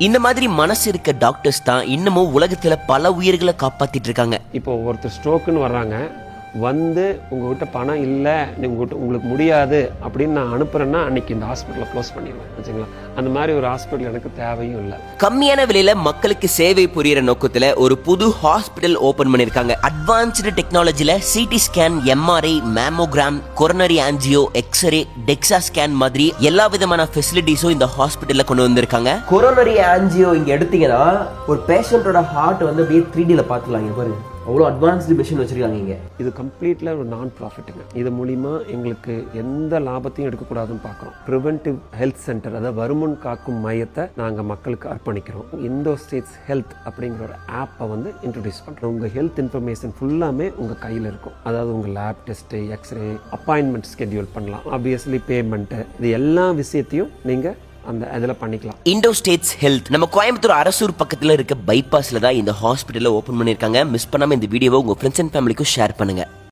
இந்த மாதிரி மனசு இருக்க டாக்டர்ஸ் தான் இன்னமும் உலகத்துல பல உயிர்களை காப்பாத்திட்டு இருக்காங்க. இப்போ ஒருத்தர் ஸ்ட்ரோக்குன்னு வர்றாங்க, வந்து உங்ககிட்ட பணம் இல்லை, உங்களுக்கு முடியாது அப்படின்னு நான் அனுப்புறேன்னா அன்னைக்கு இந்த ஹாஸ்பிட்டலை க்ளோஸ் பண்ணிடுவேன் வச்சுங்களா. அந்த மாதிரி ஒரு ஹாஸ்பிட்டல் எனக்கு தேவையும் இல்லை. கம்மியான விலையில மக்களுக்கு சேவை புரியுற நோக்கத்துல ஒரு புது ஹாஸ்பிட்டல் ஓபன் பண்ணிருக்காங்க. அட்வான்ஸ்டு டெக்னாலஜில CT scan, MRI, mammogram, coronary angio, x ray, DEXA scan மாதிரி எல்லா விதமான ஃபெசிலிட்டிஸும் இந்த ஹாஸ்பிட்டல்ல கொண்டு வந்திருக்காங்க. கொரோனரி ஆஞ்சியோ இங்க எடுத்தீங்கன்னா ஒரு பேஷண்டோட ஹார்ட் வந்து அப்படியே 3Dல பார்த்துக்கலாம். இங்க பாருங்க, அவ்வளோ அட்வான்ஸ்டு மிஷின் வச்சிருக்காங்க இங்க. இது கம்ப்ளீட்ல ஒரு நான் ப்ராஃபிட்டுங்க. இது மூலிமா எங்களுக்கு எந்த லாபத்தையும் எடுக்கக்கூடாதுன்னு பார்க்குறோம். ப்ரிவென்டிவ் ஹெல்த் சென்டர், அதாவது வருமுன் காக்கும் மையத்தை நாங்கள் மக்களுக்கு அர்ப்பணிக்கிறோம். இந்தோ ஸ்டேட்ஸ் ஹெல்த் அப்படிங்கிற ஒரு ஆப்பை வந்து இன்ட்ரடியூஸ் பண்ணுறோம். உங்கள் ஹெல்த் இன்ஃபர்மேஷன் ஃபுல்லாமே உங்கள் கையில் இருக்கும். அதாவது உங்கள் lab test, X-ray, appointment schedule பண்ணலாம், ஆப்வியஸ்லி பேமெண்ட்டு, இது எல்லா விஷயத்தையும் நீங்கள் அந்த அதில் பண்ணிக்கலாம். இண்டோ ஸ்டேட்ஸ் ஹெல்த் நம்ம கோயம்புத்தூர் அரசூர் பக்கத்துல இருக்க பைபாஸ்ல தான் இந்த ஹாஸ்பிட்டலை ஓபன் பண்ணிருக்காங்க. மிஸ் பண்ணாம இந்த வீடியோவை உங்க ஃப்ரெண்ட்ஸ் அண்ட் ஃபேமிலிக்கும் ஷேர் பண்ணுங்க.